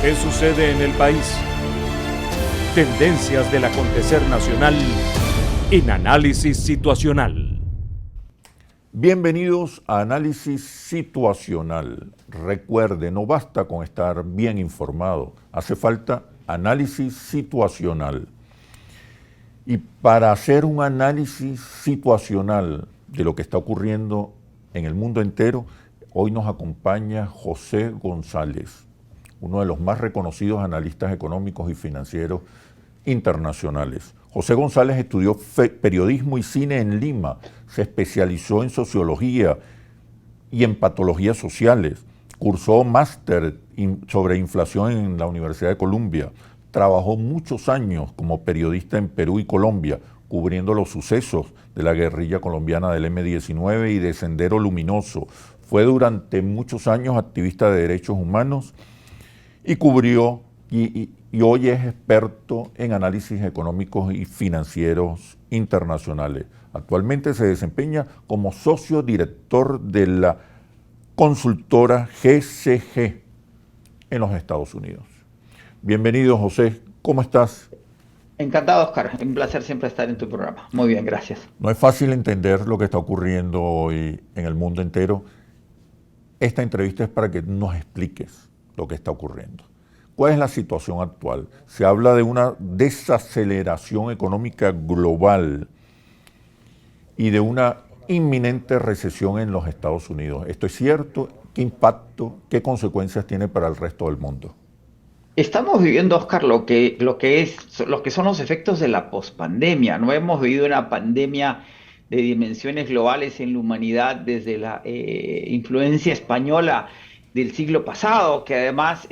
¿Qué sucede en el país? Tendencias del acontecer nacional en Análisis Situacional. Bienvenidos a Análisis Situacional. Recuerde, no basta con estar bien informado, hace falta análisis situacional. Y para hacer un análisis situacional de lo que está ocurriendo en el mundo entero, hoy nos acompaña José González, uno de los más reconocidos analistas económicos y financieros internacionales. José González estudió periodismo y cine en Lima, se especializó en sociología y en patologías sociales, cursó máster sobre inflación en la Universidad de Columbia, trabajó muchos años como periodista en Perú y Colombia, cubriendo los sucesos de la guerrilla colombiana del M-19 y de Sendero Luminoso. Fue durante muchos años activista de derechos humanos y cubrió y hoy es experto en análisis económicos y financieros internacionales. Actualmente se desempeña como socio director de la consultora GCG en los Estados Unidos. Bienvenido, José. ¿Cómo estás? Encantado, Oscar. Un placer siempre estar en tu programa. Muy bien, gracias. No es fácil entender lo que está ocurriendo hoy en el mundo entero. Esta entrevista es para que nos expliques lo que está ocurriendo. ¿Cuál es la situación actual? Se habla de una desaceleración económica global y de una inminente recesión en los Estados Unidos. ¿Esto es cierto? ¿Qué impacto, qué consecuencias tiene para el resto del mundo? Estamos viviendo, Oscar, lo que son los efectos de la pospandemia. No hemos vivido una pandemia de dimensiones globales en la humanidad desde la influencia española del siglo pasado, que además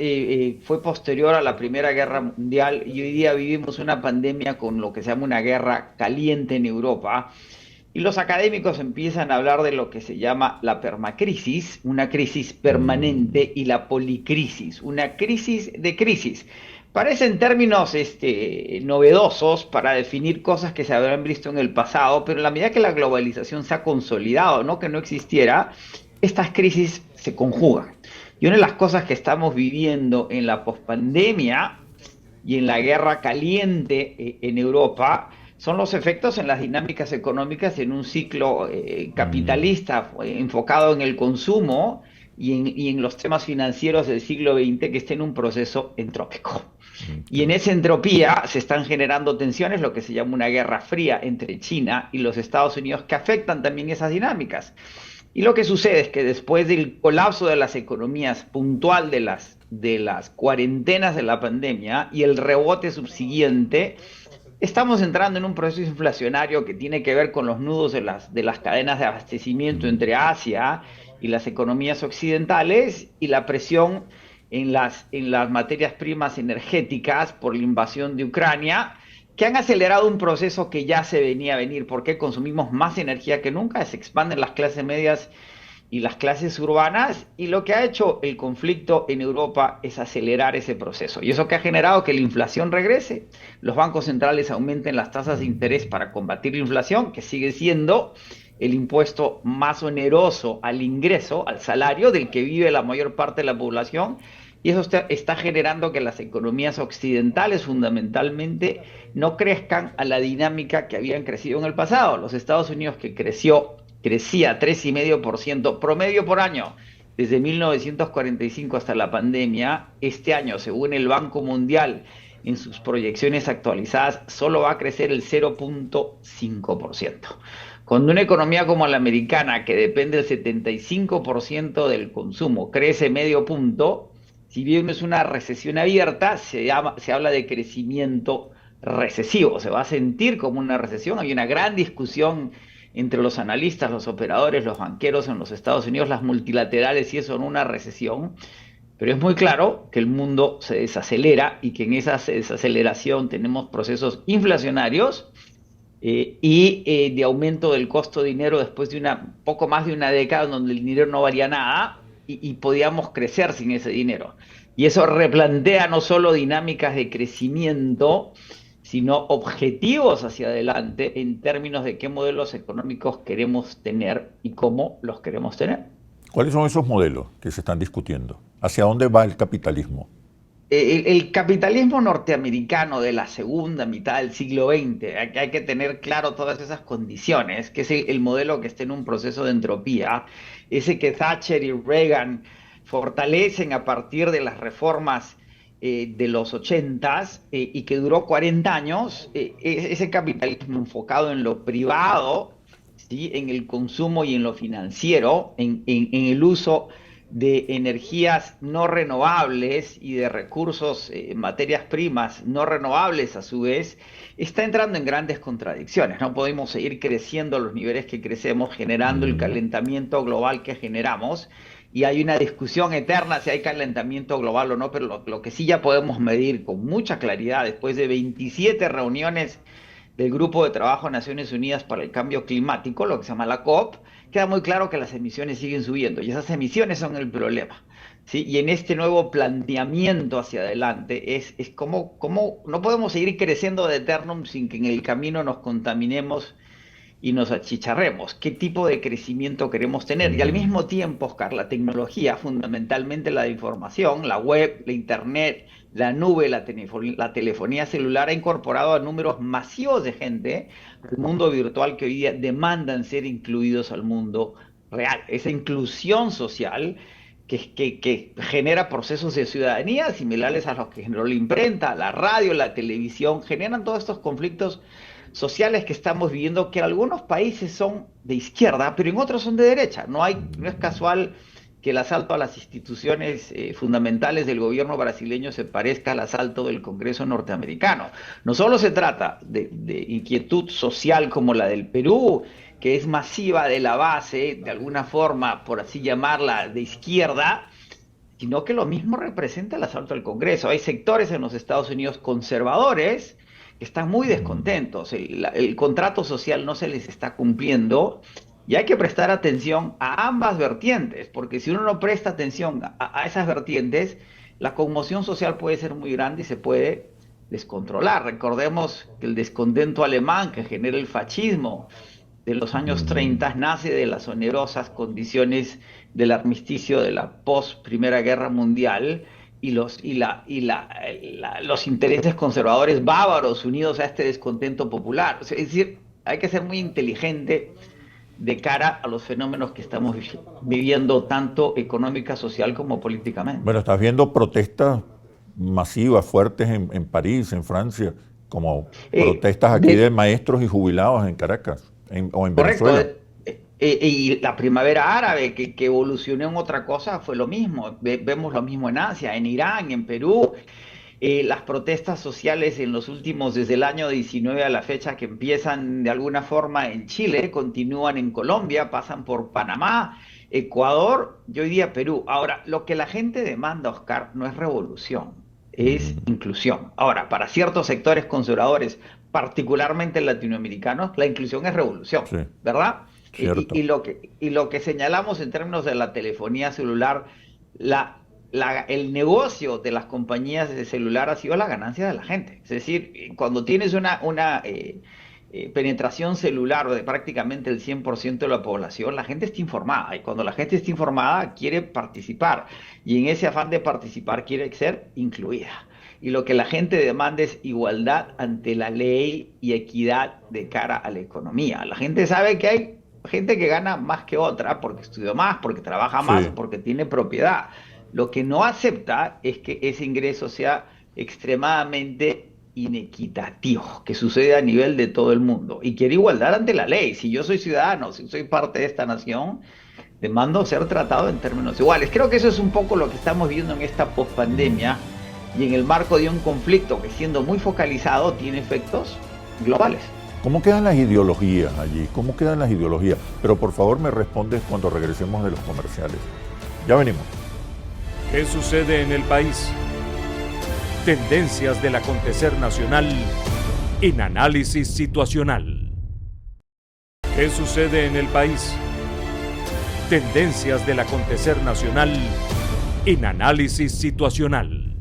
fue posterior a la Primera Guerra Mundial, y hoy día vivimos una pandemia con lo que se llama una guerra caliente en Europa. Y los académicos empiezan a hablar de lo que se llama la permacrisis, una crisis permanente, y la policrisis, una crisis de crisis. Parecen términos novedosos para definir cosas que se habrán visto en el pasado, pero en la medida que la globalización se ha consolidado, no que no existiera, estas crisis se conjugan. Y una de las cosas que estamos viviendo en la pospandemia y en la guerra caliente en Europa son los efectos en las dinámicas económicas en un ciclo capitalista enfocado en el consumo y en los temas financieros del siglo XX que está en un proceso entrópico. Y en esa entropía se están generando tensiones, lo que se llama una guerra fría entre China y los Estados Unidos, que afectan también esas dinámicas. Y lo que sucede es que después del colapso de las economías puntual de las cuarentenas de la pandemia y el rebote subsiguiente, estamos entrando en un proceso inflacionario que tiene que ver con los nudos de las cadenas de abastecimiento entre Asia y las economías occidentales, y la presión en las materias primas energéticas por la invasión de Ucrania, que han acelerado un proceso que ya se venía a venir, porque consumimos más energía que nunca, se expanden las clases medias y las clases urbanas, y lo que ha hecho el conflicto en Europa es acelerar ese proceso. Y eso que ha generado que la inflación regrese, los bancos centrales aumenten las tasas de interés para combatir la inflación, que sigue siendo el impuesto más oneroso al ingreso, al salario, del que vive la mayor parte de la población. Y eso está generando que las economías occidentales fundamentalmente no crezcan a la dinámica que habían crecido en el pasado. Los Estados Unidos, que crecía 3,5% promedio por año desde 1945 hasta la pandemia, este año, según el Banco Mundial, en sus proyecciones actualizadas, solo va a crecer el 0,5%. Cuando una economía como la americana, que depende del 75% del consumo, crece medio punto, si bien no es una recesión abierta, se habla de crecimiento recesivo, se va a sentir como una recesión. Hay una gran discusión entre los analistas, los operadores, los banqueros en los Estados Unidos, las multilaterales, si eso es una recesión, pero es muy claro que el mundo se desacelera y que en esa desaceleración tenemos procesos inflacionarios y de aumento del costo de dinero después de poco más de una década donde el dinero no valía nada y podíamos crecer sin ese dinero. Y eso replantea no solo dinámicas de crecimiento, sino objetivos hacia adelante en términos de qué modelos económicos queremos tener y cómo los queremos tener. ¿Cuáles son esos modelos que se están discutiendo? ¿Hacia dónde va el capitalismo? el capitalismo norteamericano de la segunda mitad del siglo XX, hay que tener claro todas esas condiciones, que es el modelo que está en un proceso de entropía, ese que Thatcher y Reagan fortalecen a partir de las reformas de los 80 y que duró 40 años, ese capitalismo enfocado en lo privado, ¿sí? En el consumo y en lo financiero, en el uso de energías no renovables y de recursos, materias primas no renovables a su vez, está entrando en grandes contradicciones. No podemos seguir creciendo a los niveles que crecemos, generando el Mm. calentamiento global que generamos. Y hay una discusión eterna si hay calentamiento global o no, pero lo que sí ya podemos medir con mucha claridad después de 27 reuniones del Grupo de Trabajo de Naciones Unidas para el Cambio Climático, lo que se llama la COP, queda muy claro que las emisiones siguen subiendo y esas emisiones son el problema. ¿Sí? Y en este nuevo planteamiento hacia adelante es como no podemos seguir creciendo de eternum sin que en el camino nos contaminemos y nos achicharremos. ¿Qué tipo de crecimiento queremos tener? Y al Mm. mismo tiempo, Oscar, la tecnología, fundamentalmente la de información, la web, la internet, la nube, la telefonía celular, ha incorporado a números masivos de gente al mundo virtual que hoy día demandan ser incluidos al mundo real. Esa inclusión social que genera procesos de ciudadanía similares a los que generó la imprenta, la radio, la televisión, generan todos estos conflictos sociales que estamos viviendo, que en algunos países son de izquierda, pero en otros son de derecha. No es casual que el asalto a las instituciones fundamentales del gobierno brasileño se parezca al asalto del Congreso norteamericano. No solo se trata de inquietud social como la del Perú, que es masiva de la base, de alguna forma, por así llamarla, de izquierda, sino que lo mismo representa el asalto al Congreso. Hay sectores en los Estados Unidos conservadores que están muy descontentos. El contrato social no se les está cumpliendo y hay que prestar atención a ambas vertientes, porque si uno no presta atención a esas vertientes, la conmoción social puede ser muy grande y se puede descontrolar. Recordemos que el descontento alemán que genera el fascismo de los años Mm. 30 nace de las onerosas condiciones del armisticio de la post Primera Guerra Mundial los intereses conservadores bávaros unidos a este descontento popular. O sea, es decir, hay que ser muy inteligente de cara a los fenómenos que estamos viviendo, tanto económica, social como políticamente. Bueno, estás viendo protestas masivas, fuertes en París, en Francia, como Eh, protestas aquí de de, maestros y jubilados en Caracas o en Correcto. Venezuela. Y la primavera árabe, que evolucionó en otra cosa, fue lo mismo. Vemos lo mismo en Asia, en Irán, en Perú. Las protestas sociales en los últimos, desde el año 19 a la fecha, que empiezan de alguna forma en Chile, continúan en Colombia, pasan por Panamá, Ecuador y hoy día Perú. Ahora, lo que la gente demanda, Oscar, no es revolución, es Mm. inclusión. Ahora, para ciertos sectores conservadores, particularmente latinoamericanos, la inclusión es revolución, Sí, ¿verdad? cierto. Y lo que señalamos en términos de la telefonía celular, la, el negocio de las compañías de celular ha sido la ganancia de la gente. Es decir, cuando tienes una penetración celular de prácticamente el 100% de la población, la gente está informada. Y cuando la gente está informada, quiere participar. Y en ese afán de participar, quiere ser incluida. Y lo que la gente demanda es igualdad ante la ley y equidad de cara a la economía. La gente sabe que hay gente que gana más que otra porque estudió más, porque trabaja más Sí. o porque tiene propiedad. Lo que no acepta es que ese ingreso sea extremadamente inequitativo, que sucede a nivel de todo el mundo. Y quiere igualdad ante la ley. Si yo soy ciudadano, si soy parte de esta nación, demando ser tratado en términos iguales. Creo que eso es un poco lo que estamos viendo en esta pospandemia y en el marco de un conflicto que, siendo muy focalizado, tiene efectos globales. ¿Cómo quedan las ideologías allí? ¿Cómo quedan las ideologías? Pero por favor me respondes cuando regresemos de los comerciales. Ya venimos. ¿Qué sucede en el país? Tendencias del acontecer nacional en análisis situacional. ¿Qué sucede en el país? Tendencias del acontecer nacional en análisis situacional.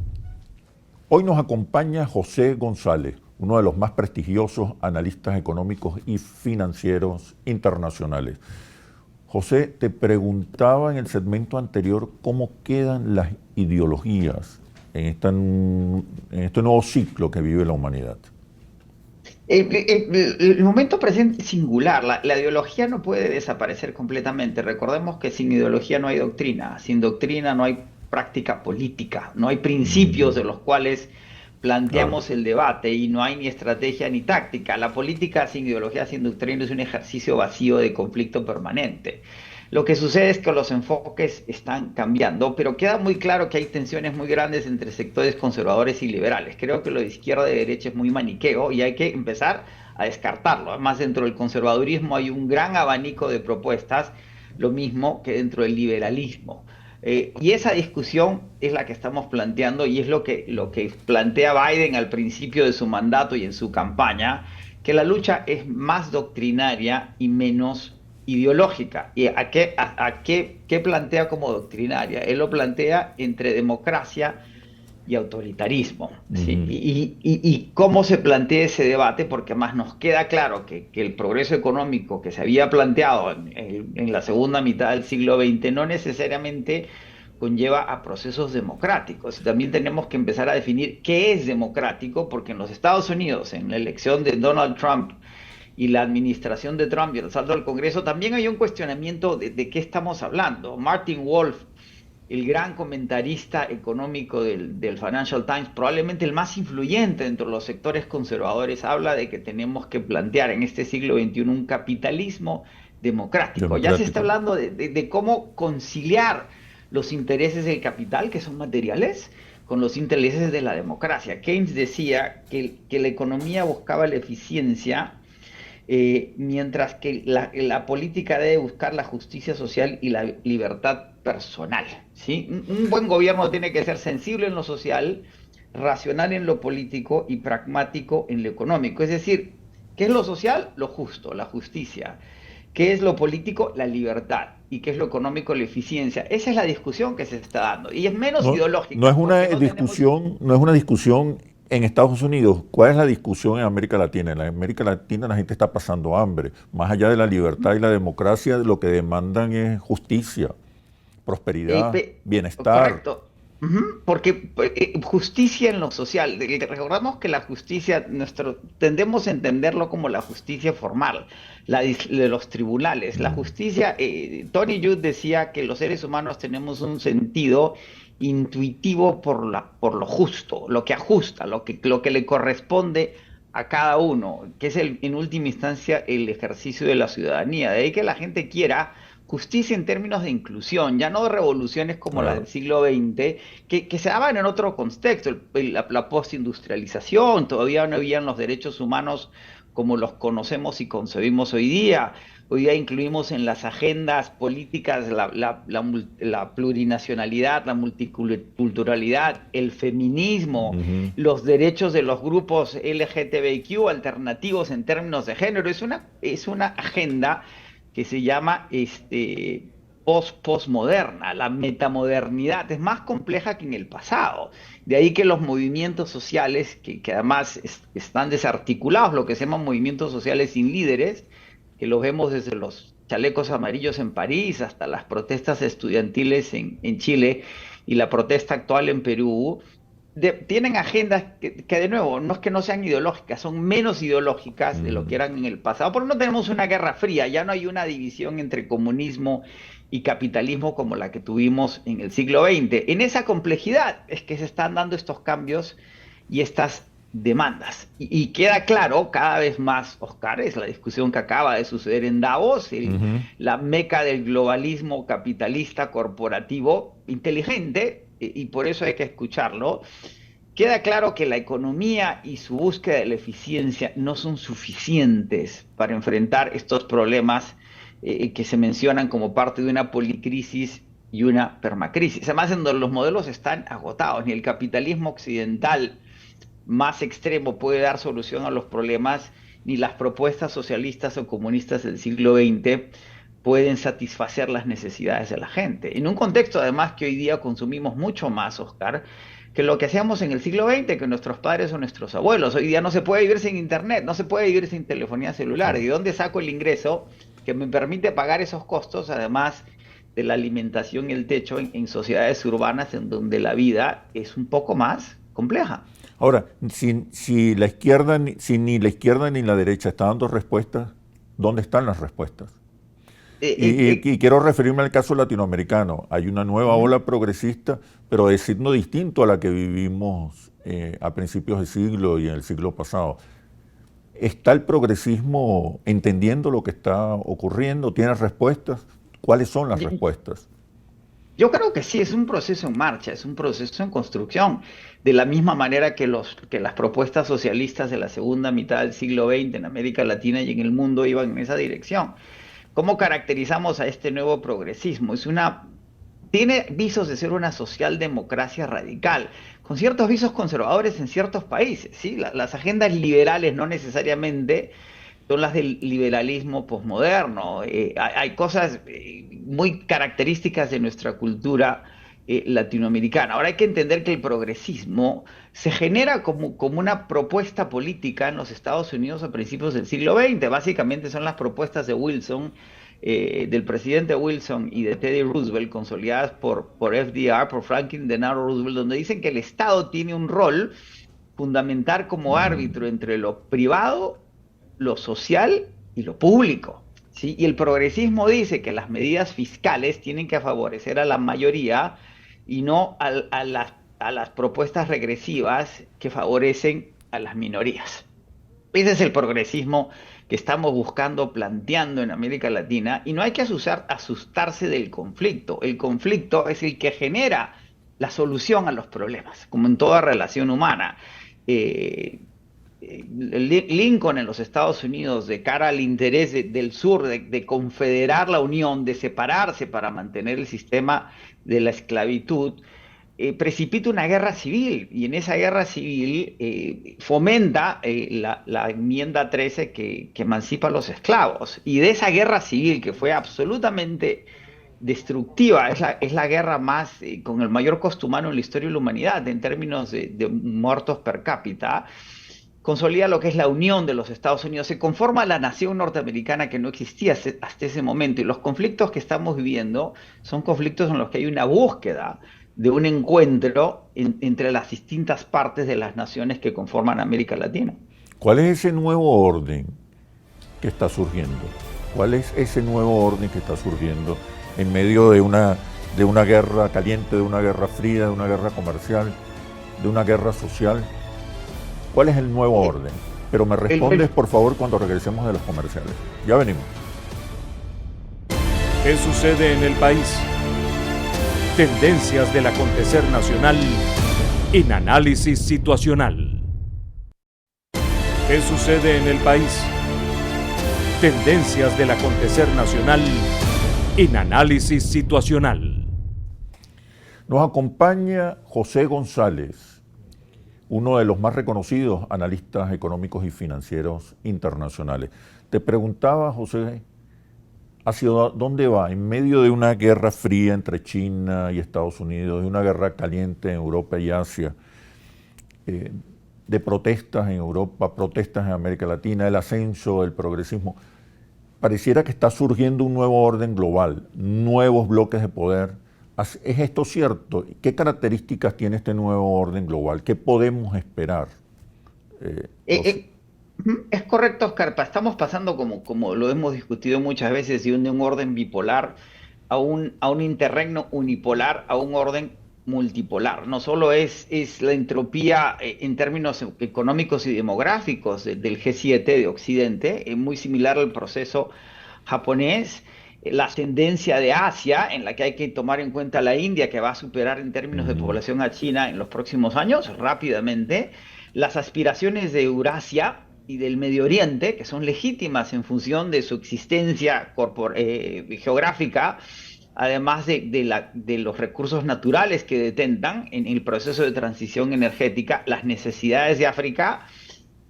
Hoy nos acompaña José González, uno de los más prestigiosos analistas económicos y financieros internacionales. José, te preguntaba en el segmento anterior cómo quedan las ideologías en este nuevo ciclo que vive la humanidad? El momento presente es singular. La ideología no puede desaparecer completamente. Recordemos que sin ideología no hay doctrina. Sin doctrina no hay práctica política. No hay principios de los cuales Claro. planteamos el debate y no hay ni estrategia ni táctica. La política sin ideología, sin doctrina es un ejercicio vacío de conflicto permanente. Lo que sucede es que los enfoques están cambiando, pero queda muy claro que hay tensiones muy grandes entre sectores conservadores y liberales. Creo que lo de izquierda y derecha es muy maniqueo y hay que empezar a descartarlo. Además, dentro del conservadurismo hay un gran abanico de propuestas, lo mismo que dentro del liberalismo. Y esa discusión es la que estamos planteando y es lo que plantea Biden al principio de su mandato y en su campaña, que la lucha es más doctrinaria y menos ideológica. ¿Y qué plantea como doctrinaria? Él lo plantea entre democracia y autoritarismo. ¿Sí? Ujú. Y cómo se plantea ese debate, porque más nos queda claro que el progreso económico que se había planteado en la segunda mitad del siglo XX no necesariamente conlleva a procesos democráticos. También tenemos que empezar a definir qué es democrático, porque en los Estados Unidos, en la elección de Donald Trump, y la administración de Trump y el salto al Congreso, también hay un cuestionamiento de qué estamos hablando. Martin Wolf, el gran comentarista económico del Financial Times, probablemente el más influyente entre los sectores conservadores, habla de que tenemos que plantear en este siglo XXI un capitalismo democrático. Ya se está Democrático. hablando de cómo conciliar los intereses del capital, que son materiales, con los intereses de la democracia. Keynes decía que la economía buscaba la eficiencia, mientras que la política debe buscar la justicia social y la libertad personal. ¿Sí? Un buen gobierno tiene que ser sensible en lo social, racional en lo político y pragmático en lo económico. Es decir, ¿qué es lo social? Lo justo, la justicia. ¿Qué es lo político? La libertad. ¿Y qué es lo económico? La eficiencia. Esa es la discusión que se está dando. Y es menos No, no es ideológica, una porque no tenemos... discusión, no es una discusión en Estados Unidos. ¿Cuál es la discusión en América Latina? En la América Latina la gente está pasando hambre. Más allá de la libertad y la democracia, lo que demandan es justicia, Eh, prosperidad, pe- bienestar. Correcto. Ujú. Porque justicia en lo social. Recordamos que la justicia, tendemos a entenderlo como la justicia formal, de los tribunales. La Mm. justicia, Tony Judd decía que los seres humanos tenemos un sentido intuitivo por lo justo, lo que ajusta, lo que le corresponde a cada uno, que es en última instancia el ejercicio de la ciudadanía. De ahí que la gente quiera justicia en términos de inclusión, ya no de revoluciones como la del Claro. siglo XX, que se daban en otro contexto, la postindustrialización, todavía no habían los derechos humanos como los conocemos y concebimos hoy día. Hoy día incluimos en las agendas políticas la plurinacionalidad, la multiculturalidad, el feminismo, Ujú. los derechos de los grupos LGTBIQ alternativos en términos de género. Es una agenda que se llama postmoderna, la metamodernidad, es más compleja que en el pasado. De ahí que los movimientos sociales, que además están desarticulados, lo que se llaman movimientos sociales sin líderes, que los vemos desde los chalecos amarillos en París hasta las protestas estudiantiles en Chile y la protesta actual en Perú, tienen agendas que, de nuevo, no es que no sean ideológicas, son menos ideológicas de lo que Mm. eran en el pasado, porque no tenemos una guerra fría, ya no hay una división entre comunismo y capitalismo como la que tuvimos en el siglo XX. En esa complejidad es que se están dando estos cambios y estas demandas. Y queda claro cada vez más, Oscar, es la discusión que acaba de suceder en Davos, Ujú. la meca del globalismo capitalista corporativo inteligente, y por eso hay que escucharlo. Queda claro que la economía y su búsqueda de la eficiencia no son suficientes para enfrentar estos problemas que se mencionan como parte de una policrisis y una permacrisis. Además, en donde los modelos están agotados, ni el capitalismo occidental más extremo puede dar solución a los problemas, ni las propuestas socialistas o comunistas del siglo XX pueden satisfacer las necesidades de la gente. En un contexto, además, que hoy día consumimos mucho más, Oscar, que lo que hacíamos en el siglo XX, que nuestros padres o nuestros abuelos. Hoy día no se puede vivir sin internet, no se puede vivir sin telefonía celular. Sí. ¿Y de dónde saco el ingreso que me permite pagar esos costos, además de la alimentación y el techo en sociedades urbanas en donde la vida es un poco más compleja. Ahora, si la izquierda, si ni la izquierda ni la derecha está dando respuestas, ¿dónde están las respuestas? Y quiero referirme al caso latinoamericano. Hay una nueva ola progresista, pero de signo distinto a la que vivimos a principios de siglo y en el siglo pasado. ¿Está el progresismo entendiendo lo que está ocurriendo? ¿Tiene respuestas? ¿Cuáles son las respuestas? Yo creo que sí, es un proceso en marcha, es un proceso en construcción, de la misma manera que las propuestas socialistas de la segunda mitad del siglo XX en América Latina y en el mundo iban en esa dirección. ¿Cómo caracterizamos a este nuevo progresismo? Tiene visos de ser una socialdemocracia radical, con ciertos visos conservadores en ciertos países, ¿sí? Las agendas liberales no necesariamente son las del liberalismo posmoderno. Hay cosas muy características de nuestra cultura latinoamericana. Ahora hay que entender que el progresismo se genera como una propuesta política en los Estados Unidos a principios del siglo XX. Básicamente son las propuestas de Wilson, del presidente Wilson y de Teddy Roosevelt, consolidadas por FDR, por Franklin Delano Roosevelt, donde dicen que el Estado tiene un rol fundamental como árbitro entre lo privado, lo social y lo público, ¿sí? Y el progresismo dice que las medidas fiscales tienen que favorecer a la mayoría y no a las propuestas regresivas que favorecen a las minorías. Ese es el progresismo que estamos buscando, planteando en América Latina, y no hay que asustarse del conflicto. El conflicto es el que genera la solución a los problemas, como en toda relación humana. Lincoln en los Estados Unidos, de cara al interés del sur, de confederar la Unión, de separarse para mantener el sistema de la esclavitud, precipita una guerra civil, y en esa guerra civil fomenta la enmienda 13 que emancipa a los esclavos. Y de esa guerra civil, que fue absolutamente destructiva, es la guerra más con el mayor costo humano en la historia de la humanidad en términos de muertos per cápita, consolida lo que es la unión de los Estados Unidos, se conforma la nación norteamericana que no existía hasta ese momento, y los conflictos que estamos viviendo son conflictos en los que hay una búsqueda de un encuentro entre las distintas partes de las naciones que conforman América Latina. ¿Cuál es ese nuevo orden que está surgiendo? ¿Cuál es ese nuevo orden que está surgiendo en medio de una guerra caliente, de una guerra fría, de una guerra comercial, de una guerra social? ¿Cuál es el nuevo orden? Pero me respondes, por favor, cuando regresemos de los comerciales. Ya venimos. ¿Qué sucede en el país? Tendencias del acontecer nacional en análisis situacional. ¿Qué sucede en el país? Tendencias del acontecer nacional en análisis situacional. Nos acompaña José González, uno de los más reconocidos analistas económicos y financieros internacionales. Te preguntaba, José, ¿hacia dónde va? En medio de una guerra fría entre China y Estados Unidos, de una guerra caliente en Europa y Asia, de protestas en Europa, protestas en América Latina, el ascenso del progresismo, pareciera que está surgiendo un nuevo orden global, nuevos bloques de poder. ¿Es esto cierto? ¿Qué características tiene este nuevo orden global? ¿Qué podemos esperar? Es correcto, Oscar. Estamos pasando, como lo hemos discutido muchas veces, de un orden bipolar a un interregno unipolar, a un orden multipolar. No solo es la entropía en términos económicos y demográficos del G7 de Occidente, es muy similar al proceso japonés, la ascendencia de Asia, en la que hay que tomar en cuenta la India, que va a superar en términos de población a China en los próximos años, rápidamente, las aspiraciones de Eurasia y del Medio Oriente, que son legítimas en función de su existencia geográfica, además de los recursos naturales que detentan en el proceso de transición energética, las necesidades de África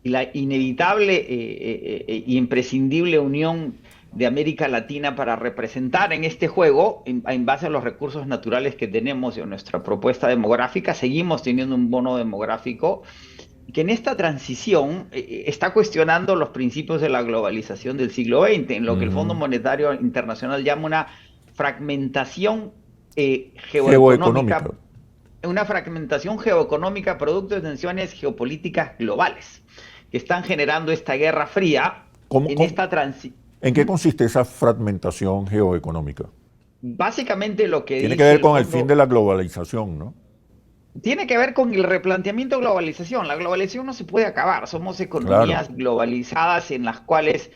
y la inevitable e imprescindible unión de América Latina para representar en este juego, en base a los recursos naturales que tenemos y a nuestra propuesta demográfica. Seguimos teniendo un bono demográfico que en esta transición está cuestionando los principios de la globalización del siglo XX, en lo que el Fondo Monetario Internacional llama una fragmentación Geoeconómica. una fragmentación geoeconómica producto de tensiones geopolíticas globales que están generando esta guerra fría ¿Cómo, en cómo- esta transición. ¿En qué consiste esa fragmentación geoeconómica? Básicamente lo que Tiene que dice ver el con el fin fondo de la globalización, ¿no? tiene que ver con el replanteamiento de globalización. La globalización no se puede acabar. Somos Claro. economías globalizadas en las cuales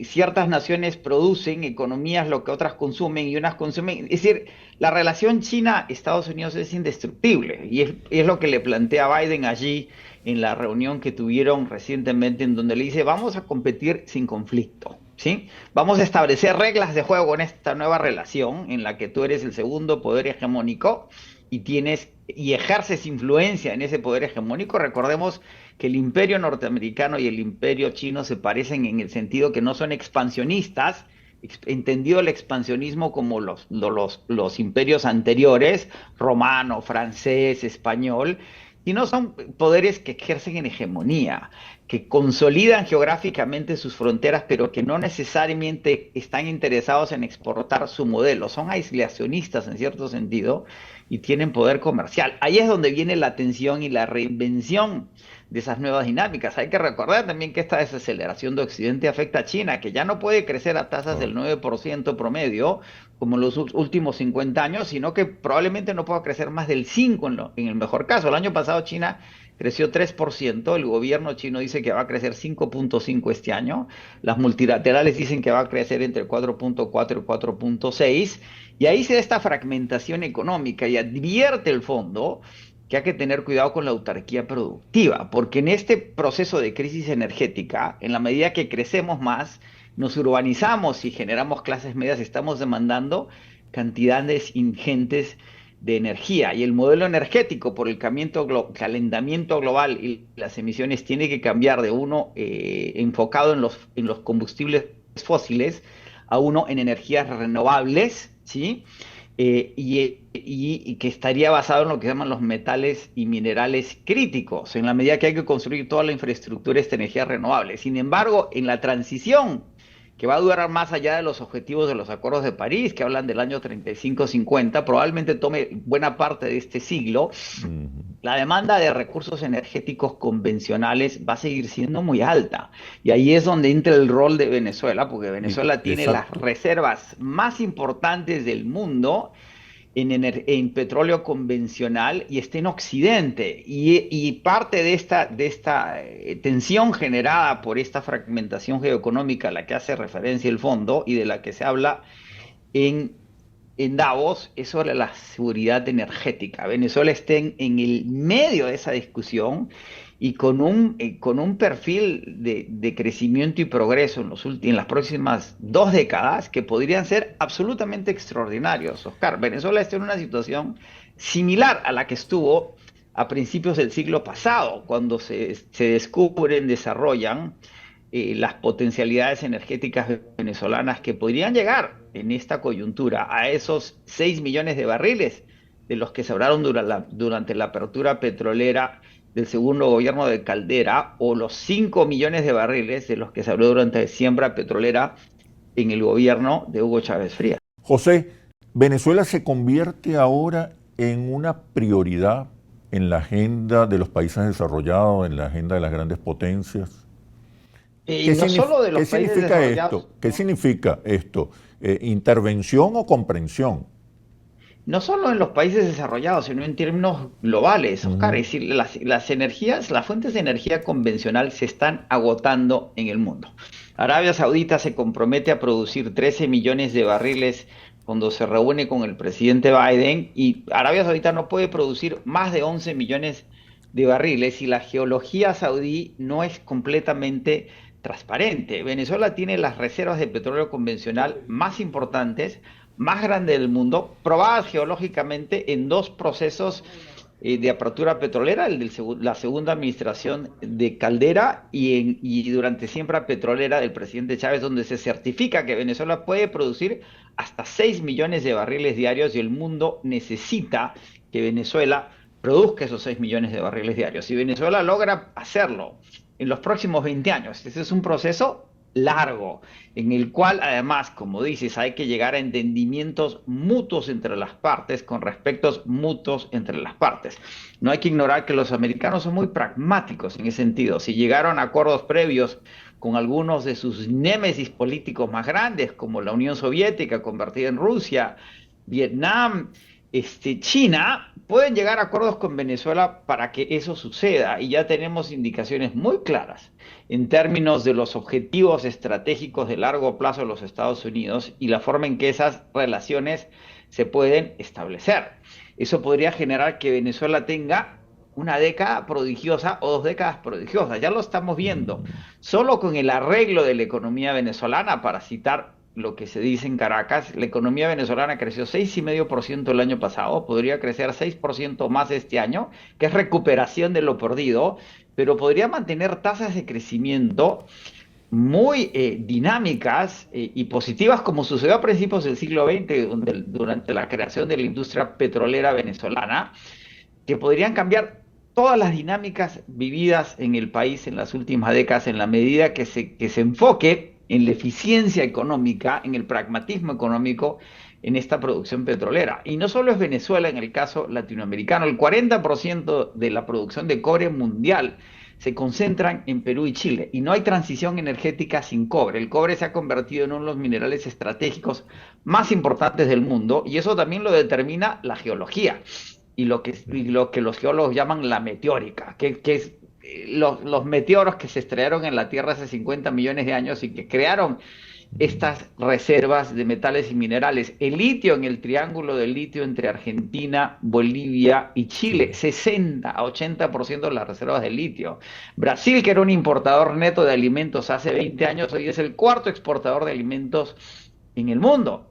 ciertas naciones producen economías lo que otras consumen y unas consumen. Es decir, la relación China-Estados Unidos es indestructible y es lo que le plantea Biden allí en la reunión que tuvieron recientemente en donde le dice, vamos a competir sin conflicto. ¿Sí? Vamos a establecer reglas de juego en esta nueva relación en la que tú eres el segundo poder hegemónico y ejerces influencia en ese poder hegemónico. Recordemos que el imperio norteamericano y el imperio chino se parecen en el sentido que no son expansionistas, entendido el expansionismo como los imperios anteriores, romano, francés, español, y no son poderes que ejercen en hegemonía, que consolidan geográficamente sus fronteras, pero que no necesariamente están interesados en exportar su modelo. Son aislacionistas en cierto sentido y tienen poder comercial. Ahí es donde viene la tensión y la reinvención de esas nuevas dinámicas. Hay que recordar también que esta desaceleración de Occidente afecta a China, que ya no puede crecer a tasas del 9% promedio, como en los últimos 50 años, sino que probablemente no pueda crecer más del 5% en el mejor caso. El año pasado China creció 3%, el gobierno chino dice que va a crecer 5.5 este año, las multilaterales dicen que va a crecer entre 4.4 y 4.6, y ahí se da esta fragmentación económica y advierte el fondo que hay que tener cuidado con la autarquía productiva, porque en este proceso de crisis energética, en la medida que crecemos más, nos urbanizamos y generamos clases medias, estamos demandando cantidades ingentes de energía. Y el modelo energético, por el calentamiento global y las emisiones, tiene que cambiar de uno enfocado en los combustibles fósiles a uno en energías renovables, ¿sí? Y que estaría basado en lo que llaman los metales y minerales críticos, en la medida que hay que construir toda la infraestructura de esta energía renovable. Sin embargo, en la transición, que va a durar más allá de los objetivos de los acuerdos de París, que hablan del año 35-50, probablemente tome buena parte de este siglo, la demanda de recursos energéticos convencionales va a seguir siendo muy alta. Y ahí es donde entra el rol de Venezuela, porque Venezuela tiene las Exacto. reservas más importantes del mundo en petróleo convencional y está en Occidente. Y parte de esta tensión generada por esta fragmentación geoeconómica a la que hace referencia el fondo y de la que se habla en, en Davos es sobre la seguridad energética. Venezuela está en el medio de esa discusión y con un perfil de crecimiento y progreso en las próximas 2 décadas que podrían ser absolutamente extraordinarios, Oscar. Venezuela está en una situación similar a la que estuvo a principios del siglo pasado, cuando se descubren, desarrollan las potencialidades energéticas venezolanas que podrían llegar en esta coyuntura a esos 6 millones de barriles de los que se hablaron durante la apertura petrolera del segundo gobierno de Caldera, o los 5 millones de barriles de los que se habló durante la siembra petrolera en el gobierno de Hugo Chávez Frías. José, ¿Venezuela se convierte ahora en una prioridad en la agenda de los países desarrollados, en la agenda de las grandes potencias? Y no solo de los países desarrollados. ¿Qué significa esto? ¿Intervención o comprensión? No solo en los países desarrollados, sino en términos globales, Oscar. Es decir, las fuentes de energía convencional se están agotando en el mundo. Arabia Saudita se compromete a producir 13 millones de barriles cuando se reúne con el presidente Biden, y Arabia Saudita no puede producir más de 11 millones de barriles y la geología saudí no es completamente transparente. Venezuela tiene las reservas de petróleo convencional más importantes, más grande del mundo, probadas geológicamente en 2 procesos de apertura petrolera, el de la segunda administración de Caldera y durante siembra petrolera del presidente Chávez, donde se certifica que Venezuela puede producir hasta 6 millones de barriles diarios y el mundo necesita que Venezuela produzca esos 6 millones de barriles diarios. Si Venezuela logra hacerlo en los próximos 20 años, ese es un proceso largo, en el cual además, como dices, hay que llegar a entendimientos mutuos entre las partes, con respectos mutuos entre las partes. No hay que ignorar que los americanos son muy pragmáticos en ese sentido. Si llegaron a acuerdos previos con algunos de sus némesis políticos más grandes, como la Unión Soviética convertida en Rusia, Vietnam, China, pueden llegar a acuerdos con Venezuela para que eso suceda. Y ya tenemos indicaciones muy claras en términos de los objetivos estratégicos de largo plazo de los Estados Unidos y la forma en que esas relaciones se pueden establecer. Eso podría generar que Venezuela tenga una década prodigiosa o 2 décadas prodigiosas. Ya lo estamos viendo. Solo con el arreglo de la economía venezolana, para citar lo que se dice en Caracas, la economía venezolana creció 6,5% el año pasado, podría crecer 6% más este año, que es recuperación de lo perdido, pero podría mantener tasas de crecimiento muy dinámicas y positivas, como sucedió a principios del siglo XX, durante la creación de la industria petrolera venezolana, que podrían cambiar todas las dinámicas vividas en el país en las últimas décadas, en la medida que se enfoque en la eficiencia económica, en el pragmatismo económico, en esta producción petrolera. Y no solo es Venezuela en el caso latinoamericano, el 40% de la producción de cobre mundial se concentran en Perú y Chile, y no hay transición energética sin cobre. El cobre se ha convertido en uno de los minerales estratégicos más importantes del mundo, y eso también lo determina la geología y lo que los geólogos llaman la meteórica, que es los meteoros que se estrellaron en la Tierra hace 50 millones de años y que crearon estas reservas de metales y minerales. El litio, en el triángulo del litio entre Argentina, Bolivia y Chile, 60 a 80% de las reservas de litio. Brasil, que era un importador neto de alimentos hace 20 años, hoy es el cuarto exportador de alimentos en el mundo.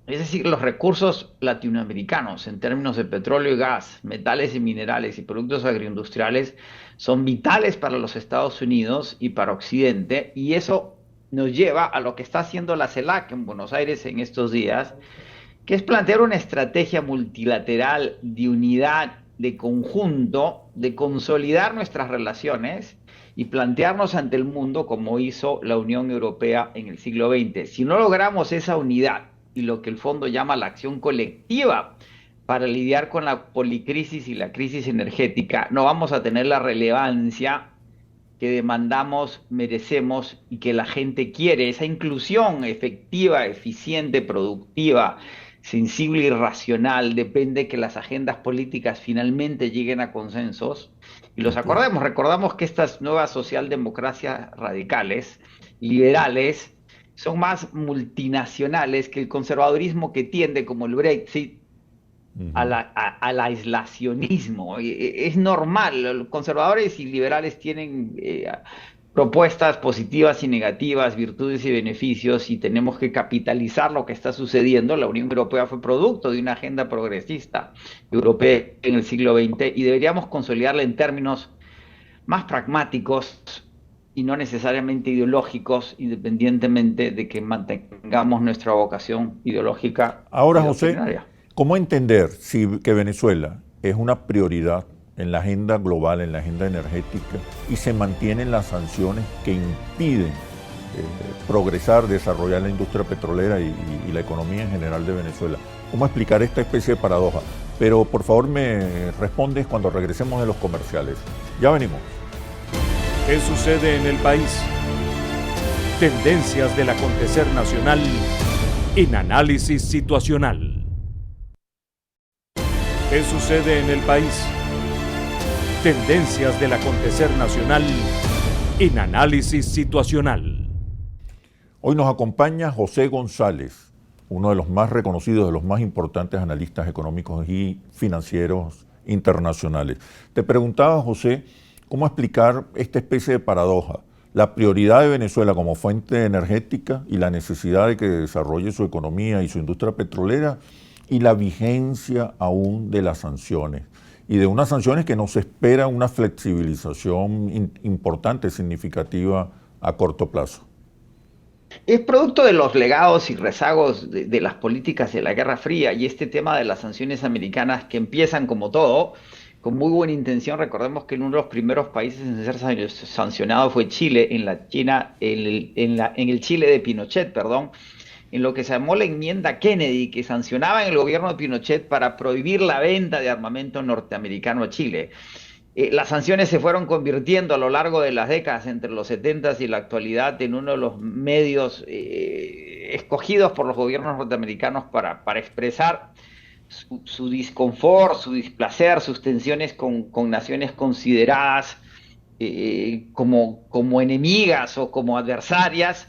Es decir, los recursos latinoamericanos en términos de petróleo y gas, metales y minerales y productos agroindustriales son vitales para los Estados Unidos y para Occidente, y eso nos lleva a lo que está haciendo la CELAC en Buenos Aires en estos días, que es plantear una estrategia multilateral de unidad, de conjunto, de consolidar nuestras relaciones y plantearnos ante el mundo como hizo la Unión Europea en el siglo XX. Si no logramos esa unidad y lo que el fondo llama la acción colectiva para lidiar con la policrisis y la crisis energética, no vamos a tener la relevancia que demandamos, merecemos y que la gente quiere. Esa inclusión efectiva, eficiente, productiva, sensible y racional depende que las agendas políticas finalmente lleguen a consensos y los acordemos. Recordamos que estas nuevas socialdemocracias radicales y liberales son más multinacionales que el conservadurismo que tiende, como el Brexit, al aislacionismo. Es normal, los conservadores y liberales tienen propuestas positivas y negativas, virtudes y beneficios, y tenemos que capitalizar lo que está sucediendo. La Unión Europea fue producto de una agenda progresista europea en el siglo XX y deberíamos consolidarla en términos más pragmáticos y no necesariamente ideológicos, independientemente de que mantengamos nuestra vocación ideológica. Ahora, José, ¿cómo entender que Venezuela es una prioridad en la agenda global, en la agenda energética, y se mantienen las sanciones que impiden progresar, desarrollar la industria petrolera y la economía en general de Venezuela? ¿Cómo explicar esta especie de paradoja? Pero por favor me respondes cuando regresemos de los comerciales. Ya venimos. ¿Qué sucede en el país? Tendencias del acontecer nacional en análisis situacional. ¿Qué sucede en el país? Tendencias del acontecer nacional en análisis situacional. Hoy nos acompaña José González, uno de los más reconocidos, de los más importantes analistas económicos y financieros internacionales. Te preguntaba, José, ¿cómo explicar esta especie de paradoja? La prioridad de Venezuela como fuente energética y la necesidad de que desarrolle su economía y su industria petrolera, y la vigencia aún de las sanciones, y de unas sanciones que nos espera una flexibilización importante, significativa a corto plazo. Es producto de los legados y rezagos de las políticas de la Guerra Fría y este tema de las sanciones americanas, que empiezan como todo con muy buena intención. Recordemos que uno de los primeros países en ser sancionado fue Chile, en el Chile de Pinochet, perdón, en lo que se llamó la enmienda Kennedy, que sancionaba en el gobierno de Pinochet para prohibir la venta de armamento norteamericano a Chile. Las sanciones se fueron convirtiendo a lo largo de las décadas, entre los 70 y la actualidad, en uno de los medios escogidos por los gobiernos norteamericanos para expresar su disconfort, su displacer, sus tensiones con naciones consideradas como enemigas o como adversarias.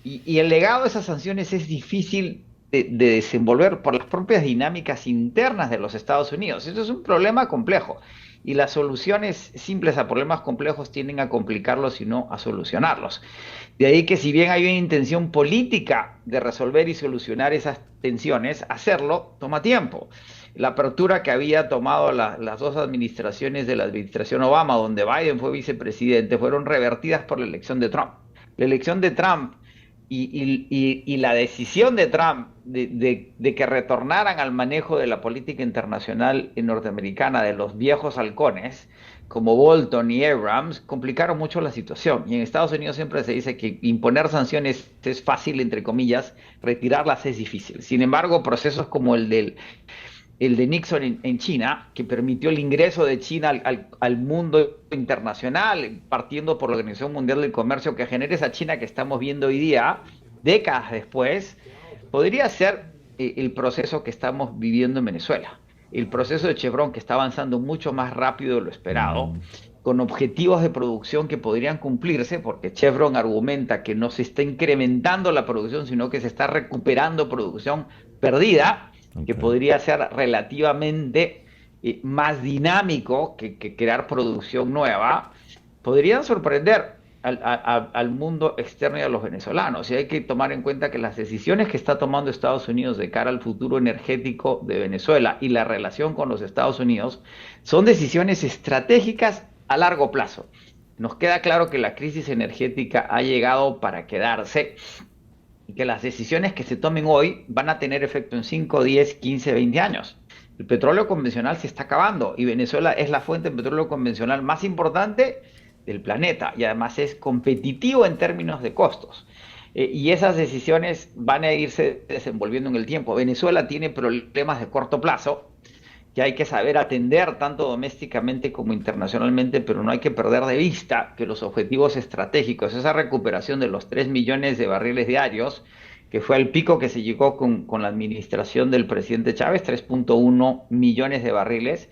Y el legado de esas sanciones es difícil de desenvolver por las propias dinámicas internas de los Estados Unidos. Eso es un problema complejo. Y las soluciones simples a problemas complejos tienden a complicarlos y no a solucionarlos. De ahí que si bien hay una intención política de resolver y solucionar esas tensiones, hacerlo toma tiempo. La apertura que había tomado las dos administraciones de la administración Obama, donde Biden fue vicepresidente, fueron revertidas por la elección de Trump. La elección de Trump y la decisión de Trump de que retornaran al manejo de la política internacional norteamericana de los viejos halcones, como Bolton y Abrams, complicaron mucho la situación. Y en Estados Unidos siempre se dice que imponer sanciones es fácil, entre comillas, retirarlas es difícil. Sin embargo, procesos como el de Nixon en China, que permitió el ingreso de China al mundo internacional, partiendo por la Organización Mundial del Comercio, que genera esa China que estamos viendo hoy día, décadas después, podría ser el proceso que estamos viviendo en Venezuela. El proceso de Chevron, que está avanzando mucho más rápido de lo esperado, con objetivos de producción que podrían cumplirse, porque Chevron argumenta que no se está incrementando la producción, sino que se está recuperando producción perdida, que podría ser relativamente más dinámico que crear producción nueva, podrían sorprender al mundo externo y a los venezolanos. Y hay que tomar en cuenta que las decisiones que está tomando Estados Unidos de cara al futuro energético de Venezuela y la relación con los Estados Unidos son decisiones estratégicas a largo plazo. Nos queda claro que la crisis energética ha llegado para quedarse, y que las decisiones que se tomen hoy van a tener efecto en 5, 10, 15, 20 años. El petróleo convencional se está acabando y Venezuela es la fuente de petróleo convencional más importante del planeta y además es competitivo en términos de costos. Y esas decisiones van a irse desenvolviendo en el tiempo. Venezuela tiene problemas de corto plazo que hay que saber atender tanto domésticamente como internacionalmente, pero no hay que perder de vista que los objetivos estratégicos, esa recuperación de los 3 millones de barriles diarios, que fue el pico que se llegó con la administración del presidente Chávez, 3.1 millones de barriles,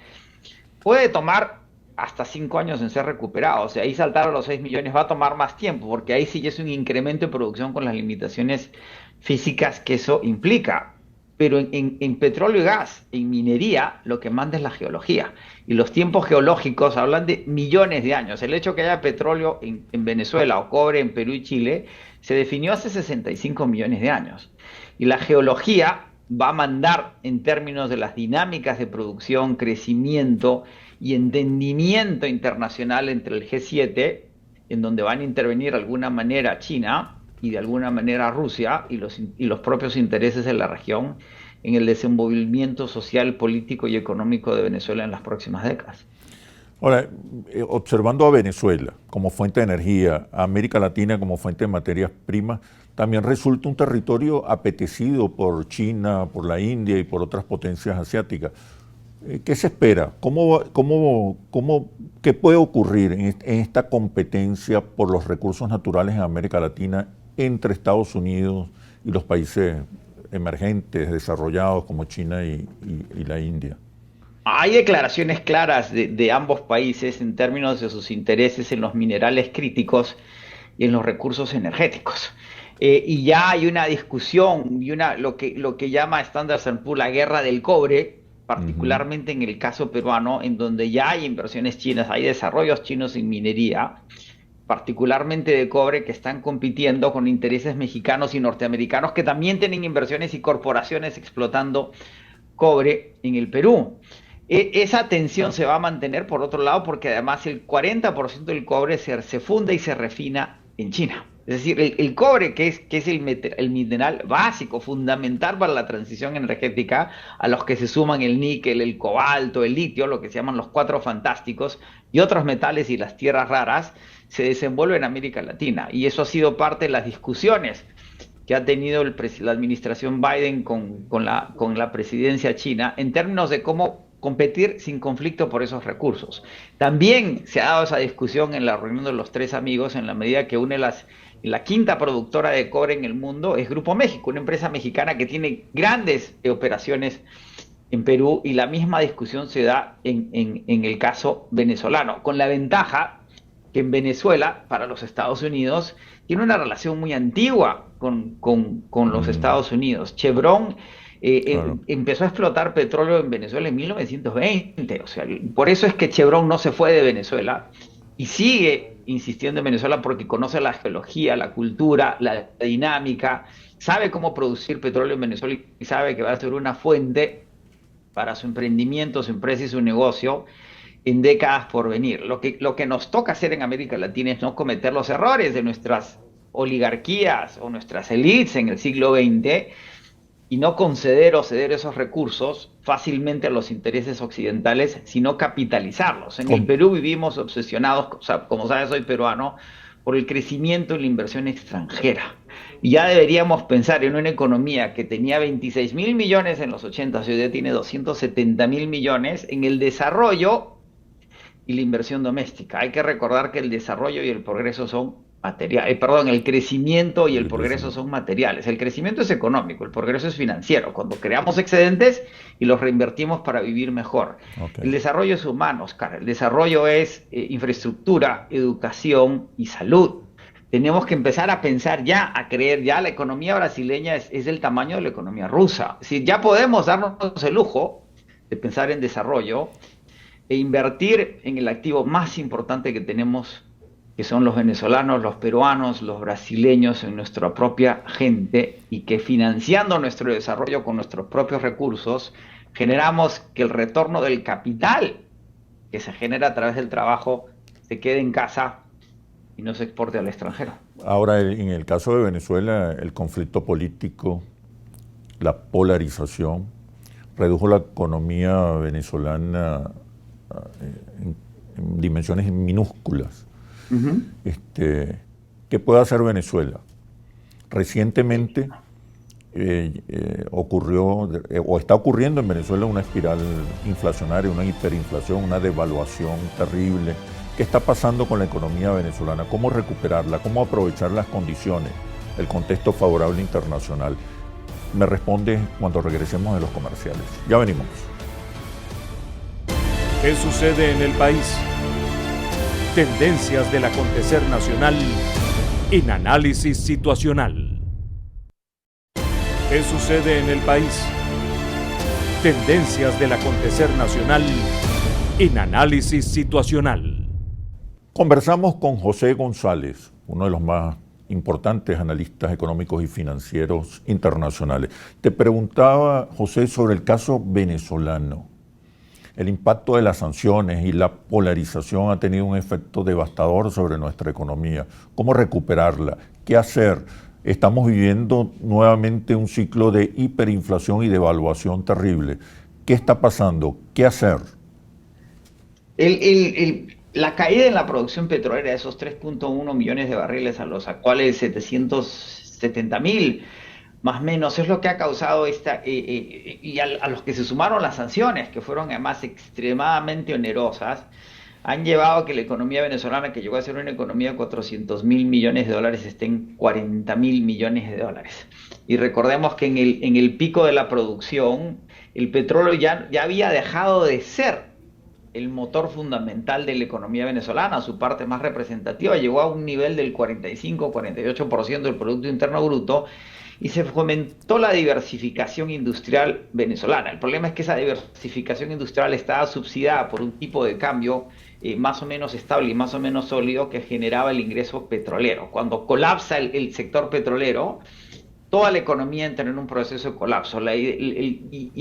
puede tomar hasta 5 años en ser recuperado. O sea, ahí saltar a los 6 millones va a tomar más tiempo, porque ahí sí es un incremento de producción con las limitaciones físicas que eso implica. Pero en petróleo y gas, en minería, lo que manda es la geología. Y los tiempos geológicos hablan de millones de años. El hecho que haya petróleo en Venezuela o cobre en Perú y Chile se definió hace 65 millones de años. Y la geología va a mandar en términos de las dinámicas de producción, crecimiento y entendimiento internacional entre el G7, en donde van a intervenir de alguna manera China y de alguna manera Rusia y los propios intereses de la región en el desenvolvimiento social, político y económico de Venezuela en las próximas décadas. Ahora, observando a Venezuela como fuente de energía, a América Latina como fuente de materias primas, también resulta un territorio apetecido por China, por la India y por otras potencias asiáticas. ¿Qué se espera? ¿Qué puede ocurrir en esta competencia por los recursos naturales en América Latina entre Estados Unidos y los países emergentes, desarrollados como China y la India? Hay declaraciones claras de ambos países en términos de sus intereses en los minerales críticos y en los recursos energéticos. Y ya hay una discusión y lo que llama Standard & Poor's la guerra del cobre, particularmente en el caso peruano, en donde ya hay inversiones chinas, hay desarrollos chinos en minería, particularmente de cobre, que están compitiendo con intereses mexicanos y norteamericanos que también tienen inversiones y corporaciones explotando cobre en el Perú. Esa tensión se va a mantener, por otro lado, porque además el 40% del cobre se funde y se refina en China. Es decir, el cobre, que es el mineral básico, fundamental para la transición energética, a los que se suman el níquel, el cobalto, el litio, lo que se llaman los cuatro fantásticos, y otros metales y las tierras raras, se desenvuelve en América Latina. Y eso ha sido parte de las discusiones que ha tenido la administración Biden con la presidencia china en términos de cómo competir sin conflicto por esos recursos. También se ha dado esa discusión en la reunión de los tres amigos en la medida que la quinta productora de cobre en el mundo es Grupo México, una empresa mexicana que tiene grandes operaciones en Perú, y la misma discusión se da en el caso venezolano, con la ventaja que en Venezuela, para los Estados Unidos, tiene una relación muy antigua con los Estados Unidos. Chevron Claro. empezó a explotar petróleo en Venezuela en 1920, o sea, por eso es que Chevron no se fue de Venezuela y sigue insistiendo en Venezuela, porque conoce la geología, la cultura, la dinámica, sabe cómo producir petróleo en Venezuela y sabe que va a ser una fuente para su emprendimiento, su empresa y su negocio en décadas por venir. Lo que nos toca hacer en América Latina es no cometer los errores de nuestras oligarquías o nuestras élites en el siglo XX y no conceder o ceder esos recursos fácilmente a los intereses occidentales, sino capitalizarlos. En el Com- Perú vivimos obsesionados, o sea, como sabes, soy peruano, por el crecimiento y la inversión extranjera. Y ya deberíamos pensar en una economía que tenía 26.000 millones en los 80 y hoy día tiene 270.000 millones en el desarrollo y la inversión doméstica. Hay que recordar que el desarrollo y el progreso son materiales, perdón, el crecimiento y el el progreso crecimiento. son materiales. El crecimiento es económico, el progreso es financiero, cuando creamos excedentes y los reinvertimos para vivir mejor. Ok. El desarrollo es humano, Oscar. El desarrollo es infraestructura, educación y salud. Tenemos que empezar a pensar ya, a creer ya, la economía brasileña es del tamaño de la economía rusa. Si ya podemos darnos el lujo de pensar en desarrollo e invertir en el activo más importante que tenemos, que son los venezolanos, los peruanos, los brasileños, en nuestra propia gente, y que financiando nuestro desarrollo con nuestros propios recursos, generamos que el retorno del capital que se genera a través del trabajo se quede en casa y no se exporte al extranjero. Ahora, en el caso de Venezuela, el conflicto político, la polarización, redujo la economía venezolana en dimensiones minúsculas. Uh-huh. ¿Qué puede hacer Venezuela? Recientemente ocurrió, o está ocurriendo en Venezuela, una espiral inflacionaria, una hiperinflación, una devaluación terrible. ¿Qué está pasando con la economía venezolana? ¿Cómo recuperarla? ¿Cómo aprovechar las condiciones, el contexto favorable internacional? Me responde cuando regresemos de los comerciales. Ya venimos. ¿Qué sucede en el país? Tendencias del acontecer nacional en análisis situacional. ¿Qué sucede en el país? Tendencias del acontecer nacional en análisis situacional. Conversamos con José González, uno de los más importantes analistas económicos y financieros internacionales. Te preguntaba, José, sobre el caso venezolano. El impacto de las sanciones y la polarización ha tenido un efecto devastador sobre nuestra economía. ¿Cómo recuperarla? ¿Qué hacer? Estamos viviendo nuevamente un ciclo de hiperinflación y devaluación terrible. ¿Qué está pasando? ¿Qué hacer? La caída en la producción petrolera de esos 3.1 millones de barriles a los actuales 770.000, más o menos, es lo que ha causado y a los que se sumaron las sanciones, que fueron además extremadamente onerosas, han llevado a que la economía venezolana, que llegó a ser una economía de 400.000 millones de dólares, esté en 40.000 millones de dólares. Y recordemos que en el pico de la producción, el petróleo ya había dejado de ser el motor fundamental de la economía venezolana. Su parte más representativa llegó a un nivel del 45-48% del Producto Interno Bruto, y se fomentó la diversificación industrial venezolana. El problema es que esa diversificación industrial estaba subsidiada por un tipo de cambio más o menos estable y más o menos sólido que generaba el ingreso petrolero. Cuando colapsa el sector petrolero, toda la economía entra en un proceso de colapso y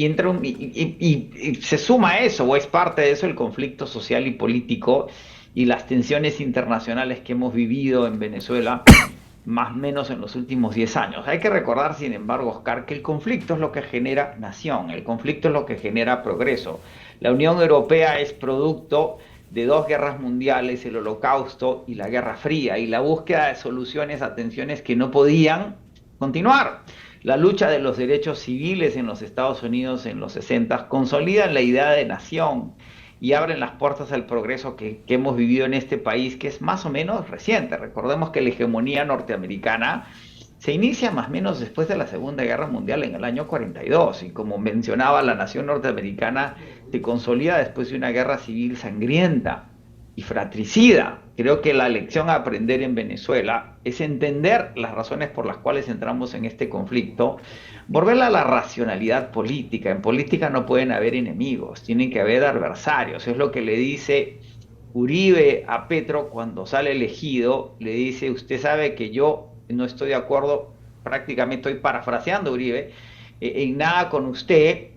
se suma a eso, o es parte de eso, el conflicto social y político y las tensiones internacionales que hemos vivido en Venezuela más o menos en los últimos 10 años. Hay que recordar, sin embargo, Oscar, que el conflicto es lo que genera nación, el conflicto es lo que genera progreso. La Unión Europea es producto de 2 guerras mundiales, el Holocausto y la Guerra Fría, y la búsqueda de soluciones a tensiones que no podían continuar. La lucha de los derechos civiles en los Estados Unidos en los 60 consolidan la idea de nación y abren las puertas al progreso que hemos vivido en este país, que es más o menos reciente. Recordemos que la hegemonía norteamericana se inicia más o menos después de la Segunda Guerra Mundial en el año 42, y como mencionaba, la nación norteamericana se consolida después de una guerra civil sangrienta y fratricida. Creo que la lección a aprender en Venezuela es entender las razones por las cuales entramos en este conflicto, volverla a la racionalidad política. En política no pueden haber enemigos, tienen que haber adversarios. Es lo que le dice Uribe a Petro cuando sale elegido. Le dice: usted sabe que yo no estoy de acuerdo, prácticamente estoy parafraseando a Uribe, en nada con usted.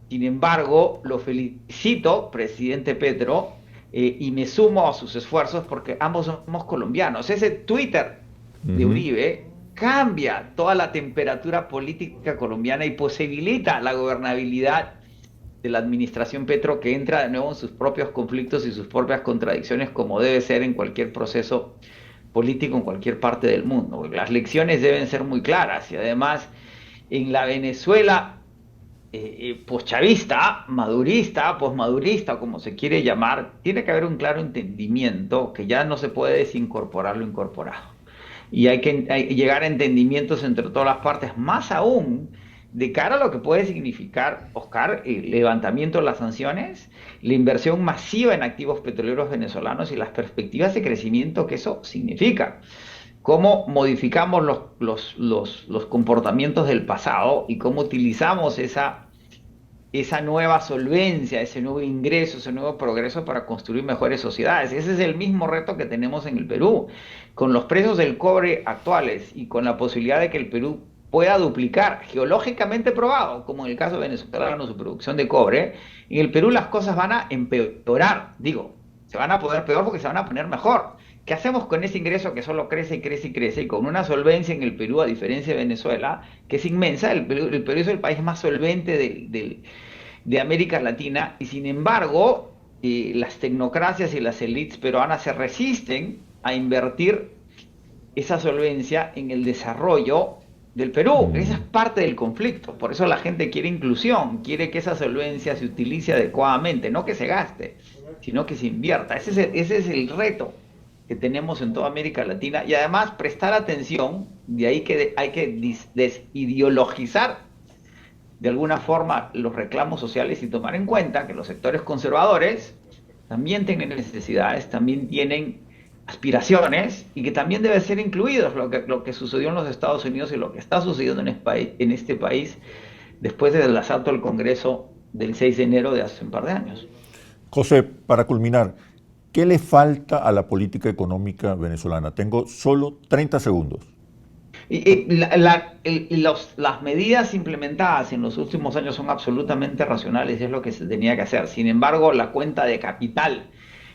Sin embargo, lo felicito, presidente Petro, y me sumo a sus esfuerzos porque ambos somos colombianos. Ese Twitter de Uribe cambia toda la temperatura política colombiana y posibilita la gobernabilidad de la administración Petro, que entra de nuevo en sus propios conflictos y sus propias contradicciones, como debe ser en cualquier proceso político en cualquier parte del mundo. Las lecciones deben ser muy claras, y además en la Venezuela poschavista, madurista, posmadurista, como se quiere llamar, tiene que haber un claro entendimiento que ya no se puede desincorporar lo incorporado. Y hay que llegar a entendimientos entre todas las partes, más aún de cara a lo que puede significar, Oscar, el levantamiento de las sanciones, la inversión masiva en activos petroleros venezolanos y las perspectivas de crecimiento que eso significa. Cómo modificamos los comportamientos del pasado y cómo utilizamos esa nueva solvencia, ese nuevo ingreso, ese nuevo progreso para construir mejores sociedades. Ese es el mismo reto que tenemos en el Perú. Con los precios del cobre actuales y con la posibilidad de que el Perú pueda duplicar, geológicamente probado, como en el caso venezolano, su producción de cobre, en el Perú las cosas van a empeorar. Digo, se van a poner peor porque se van a poner mejor. ¿Qué hacemos con ese ingreso que solo crece y crece y crece? Y con una solvencia en el Perú, a diferencia de Venezuela, que es inmensa. El Perú es el país más solvente de América Latina, y sin embargo, las tecnocracias y las élites peruanas se resisten a invertir esa solvencia en el desarrollo del Perú. Esa es parte del conflicto. Por eso la gente quiere inclusión, quiere que esa solvencia se utilice adecuadamente, no que se gaste, sino que se invierta. Ese es el reto que tenemos en toda América Latina, y además prestar atención. De ahí que hay que desideologizar de alguna forma los reclamos sociales y tomar en cuenta que los sectores conservadores también tienen necesidades, también tienen aspiraciones, y que también deben ser incluidos. Lo que sucedió en los Estados Unidos y lo que está sucediendo en este país después del asalto al Congreso del 6 de enero de hace un par de años. José, para culminar, ¿qué le falta a la política económica venezolana? Tengo solo 30 segundos. Las medidas implementadas en los últimos años son absolutamente racionales, y es lo que se tenía que hacer. Sin embargo, la cuenta de capital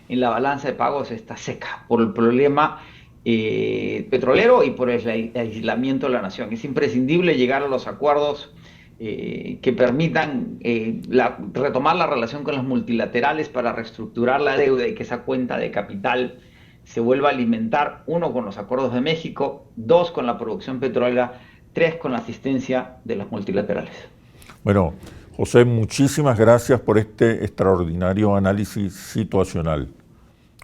en la balanza de pagos está seca por el problema petrolero y por el aislamiento de la nación. Es imprescindible llegar a los acuerdos que permitan retomar la relación con los multilaterales para reestructurar la deuda y que esa cuenta de capital se vuelva a alimentar, 1, con los acuerdos de México, 2, con la producción petrolera, 3, con la asistencia de los multilaterales. Bueno, José, muchísimas gracias por este extraordinario análisis situacional.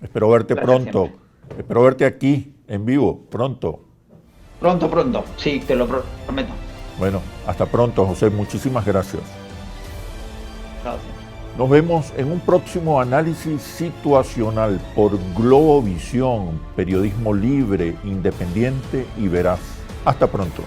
Espero verte pronto. Espero verte aquí, en vivo, pronto. Pronto. Sí, te lo prometo. Bueno, hasta pronto, José. Muchísimas gracias. Gracias. Nos vemos en un próximo análisis situacional por Globovisión, periodismo libre, independiente y veraz. Hasta pronto.